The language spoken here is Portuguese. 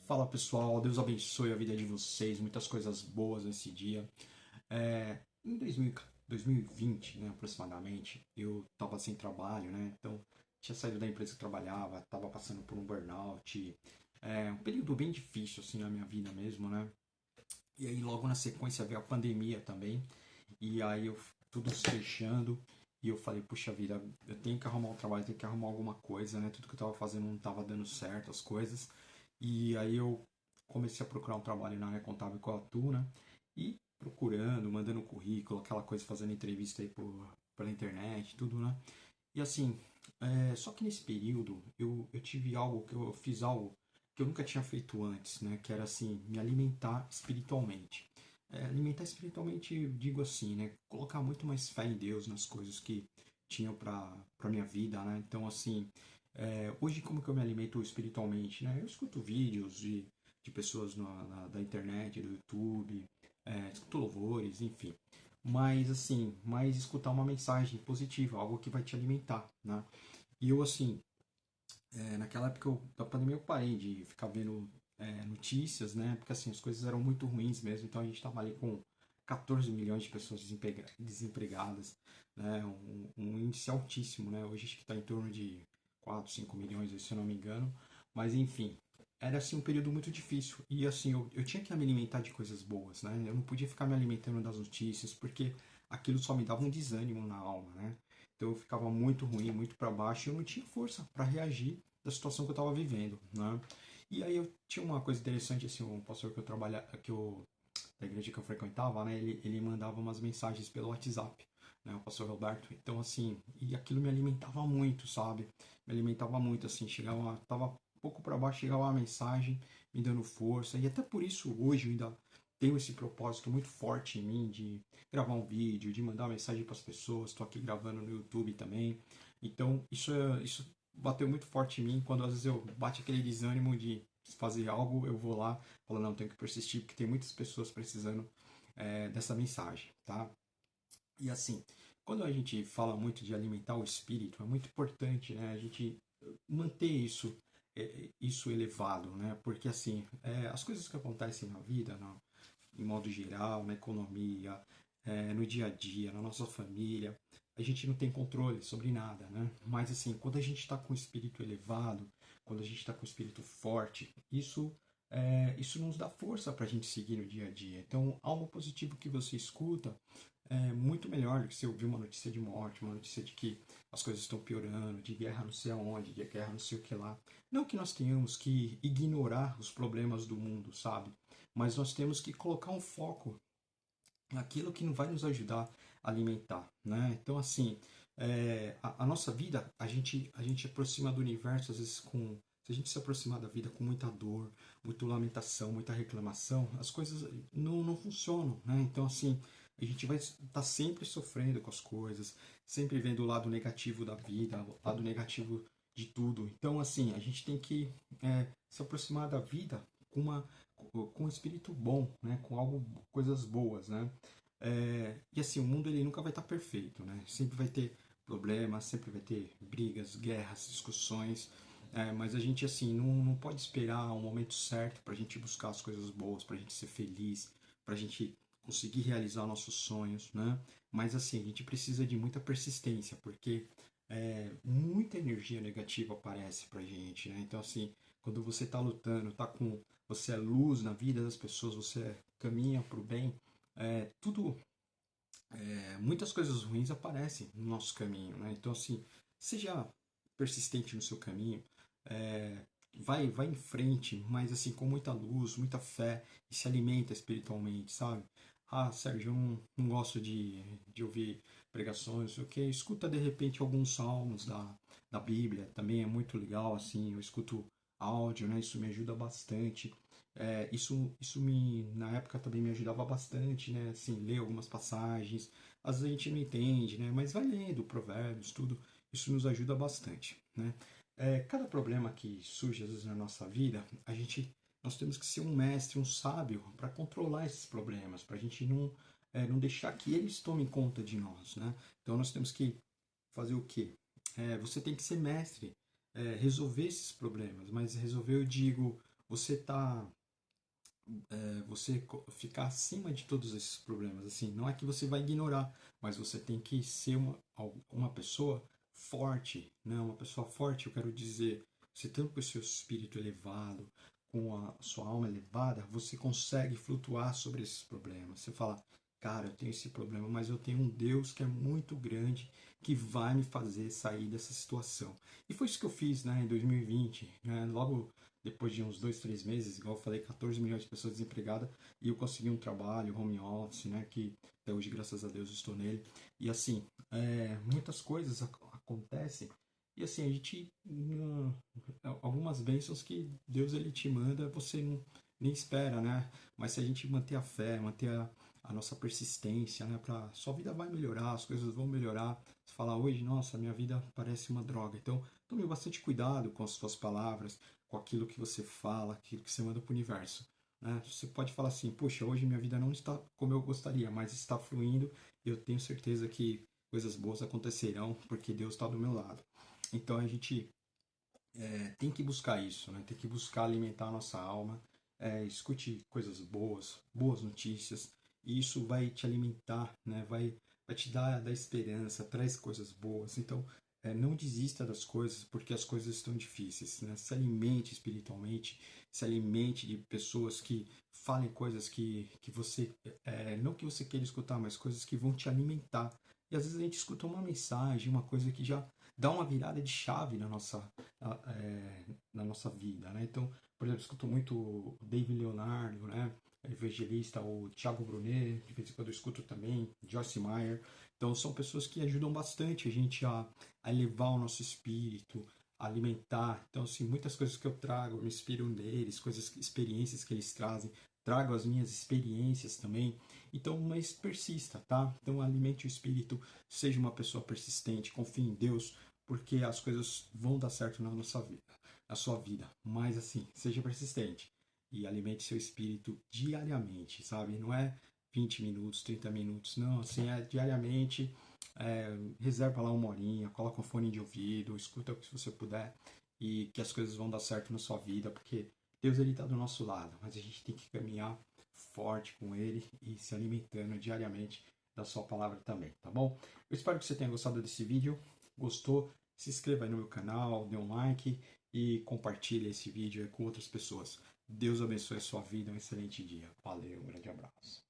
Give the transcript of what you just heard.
Fala pessoal, Deus abençoe a vida de vocês, muitas coisas boas nesse dia. Em 2020, né, aproximadamente, eu estava sem trabalho, né? Então, tinha saído da empresa que eu trabalhava, estava passando por um burnout, um período bem difícil assim na minha vida mesmo, né? E aí logo na sequência veio a pandemia também, e aí tudo se fechando, e eu falei, puxa vida, eu tenho que arrumar um trabalho, tenho que arrumar alguma coisa, né? Tudo que eu estava fazendo não estava dando certo, as coisas. E aí eu comecei a procurar um trabalho na área contábil que eu atuo, né? E procurando, mandando currículo, aquela coisa, fazendo entrevista aí pela internet, tudo, né? E assim, só que nesse período eu tive algo, que eu fiz algo que eu nunca tinha feito antes, né? Que era assim, me alimentar espiritualmente. Alimentar espiritualmente, eu digo assim, né? Colocar muito mais fé em Deus, nas coisas que tinham para minha vida, né? Então, assim, hoje como que eu me alimento espiritualmente, né? Eu escuto vídeos de pessoas da internet, do YouTube, escuto louvores, enfim. Mas, assim, mais escutar uma mensagem positiva, algo que vai te alimentar, né? E eu, assim, naquela época da pandemia eu parei de ficar vendo notícias, né? Porque assim, as coisas eram muito ruins mesmo, então a gente estava ali com 14 milhões de pessoas desempregadas, né? Um índice altíssimo, né? Hoje acho que está em torno de 4 5 milhões, se eu não me engano. Mas enfim, era assim um período muito difícil. E assim, eu tinha que me alimentar de coisas boas, né? Eu não podia ficar me alimentando das notícias, porque aquilo só me dava um desânimo na alma, né? Então eu ficava muito ruim, muito para baixo, e eu não tinha força para reagir da situação que eu estava vivendo, né? E aí eu tinha uma coisa interessante, assim, um pastor que eu trabalhava, da igreja que eu frequentava, né? Ele mandava umas mensagens pelo WhatsApp, né? O pastor Roberto. Então, assim, e aquilo me alimentava muito, sabe? Me alimentava muito, assim, tava um pouco para baixo, chegava uma mensagem me dando força. E até por isso hoje eu ainda tenho esse propósito muito forte em mim de gravar um vídeo, de mandar uma mensagem para as pessoas. Estou aqui gravando no YouTube também. Então, isso bateu muito forte em mim quando às vezes eu bate aquele desânimo de fazer algo, eu vou lá, falo, não, tenho que persistir, porque tem muitas pessoas precisando dessa mensagem, tá? E assim, quando a gente fala muito de alimentar o espírito, é muito importante, né, a gente manter isso elevado, né? Porque assim, as coisas que acontecem na vida, em modo geral, na economia, no dia a dia, na nossa família. A gente não tem controle sobre nada, né? Mas assim, quando a gente está com o espírito elevado, quando a gente está com o espírito forte, isso nos dá força para a gente seguir no dia a dia. Então, algo positivo que você escuta é muito melhor do que você ouvir uma notícia de morte, uma notícia de que as coisas estão piorando, de guerra não sei aonde, de guerra não sei o que lá. Não que nós tenhamos que ignorar os problemas do mundo, sabe? Mas nós temos que colocar um foco naquilo que não vai nos ajudar a alimentar, né? Então, assim, a nossa vida, a gente aproxima do universo, às vezes, se a gente se aproximar da vida com muita dor, muita lamentação, muita reclamação, as coisas não funcionam, né? Então, assim, a gente vai estar sempre sofrendo com as coisas, sempre vendo o lado negativo da vida, o lado negativo de tudo. Então, assim, a gente tem que se aproximar da vida com um espírito bom, né? Com algo, coisas boas, né? E assim, o mundo ele nunca vai estar perfeito, né? Sempre vai ter problemas, sempre vai ter brigas, guerras, discussões, mas a gente assim não pode esperar o momento certo para a gente buscar as coisas boas, para a gente ser feliz, para a gente conseguir realizar nossos sonhos, né? Mas assim, a gente precisa de muita persistência, porque muita energia negativa aparece pra gente, né? Então assim, quando você está lutando, você é luz na vida das pessoas, você caminha para o bem, tudo, muitas coisas ruins aparecem no nosso caminho, né? Então assim, seja persistente no seu caminho, é, vai em frente, mas assim com muita luz, muita fé e se alimenta espiritualmente, sabe? Ah, Sérgio, eu não gosto de ouvir pregações, o que? Escuta de repente alguns salmos da Bíblia, também é muito legal, assim, eu escuto áudio, né? Isso me ajuda bastante. Na época também me ajudava bastante, né? Assim, ler algumas passagens. Às vezes a gente não entende, né? Mas vai lendo provérbios, tudo. Isso nos ajuda bastante, né? Cada problema que surge às vezes na nossa vida, nós temos que ser um mestre, um sábio para controlar esses problemas, para a gente não deixar que eles tomem conta de nós, né? Então nós temos que fazer o quê? Você tem que ser mestre, resolver esses problemas, mas resolver, eu digo, você ficar acima de todos esses problemas. Assim, não é que você vai ignorar, mas você tem que ser uma pessoa forte, né? Uma pessoa forte, eu quero dizer, você tanto com o seu espírito elevado, com a sua alma elevada, você consegue flutuar sobre esses problemas. Você fala, cara, eu tenho esse problema, mas eu tenho um Deus que é muito grande, que vai me fazer sair dessa situação. E foi isso que eu fiz, né, em 2020, né? Logo depois de uns 2, 3 meses, igual eu falei, 14 milhões de pessoas desempregadas, e eu consegui um trabalho, home office, né, que até hoje, graças a Deus, estou nele. E assim, muitas coisas acontecem, e assim, a gente, algumas bênçãos que Deus ele te manda, você nem espera, né? Mas se a gente manter a fé, manter a nossa persistência, né? Sua vida vai melhorar, as coisas vão melhorar. Você fala hoje, nossa, minha vida parece uma droga. Então, tome bastante cuidado com as suas palavras, com aquilo que você fala, aquilo que você manda para o universo. Né? Você pode falar assim, puxa, hoje minha vida não está como eu gostaria, mas está fluindo e eu tenho certeza que coisas boas acontecerão porque Deus está do meu lado. Então a gente tem que buscar isso, né? Tem que buscar alimentar a nossa alma, escute coisas boas, boas notícias, e isso vai te alimentar, né? Vai te dar esperança, traz coisas boas. Então, não desista das coisas porque as coisas estão difíceis, né? Se alimente espiritualmente, se alimente de pessoas que falem coisas que você, não que você queira escutar, mas coisas que vão te alimentar. E às vezes a gente escuta uma mensagem, uma coisa que já dá uma virada de chave na nossa vida, né? Então, por exemplo, eu escuto muito o David Leonardo, né? Evangelista, o Thiago Brunet, de vez em quando eu escuto também, Joyce Meyer. Então, são pessoas que ajudam bastante a gente a elevar o nosso espírito, a alimentar. Então, assim, muitas coisas que eu trago, eu me inspiro neles, coisas, experiências que eles trazem, trago as minhas experiências também. Então, mas persista, tá? Então, alimente o espírito, seja uma pessoa persistente, confie em Deus, porque as coisas vão dar certo na nossa vida, na sua vida. Mas assim, seja persistente e alimente seu espírito diariamente, sabe? Não é 20 minutos, 30 minutos, não, assim, é diariamente. Reserva lá uma horinha, coloca um fone de ouvido, escuta o que você puder e que as coisas vão dar certo na sua vida, porque Deus ele está do nosso lado, mas a gente tem que caminhar forte com ele e se alimentando diariamente da sua palavra também, tá bom? Eu espero que você tenha gostado desse vídeo. Gostou? Se inscreva aí no meu canal, dê um like e compartilhe esse vídeo com outras pessoas. Deus abençoe a sua vida, um excelente dia. Valeu, um grande abraço.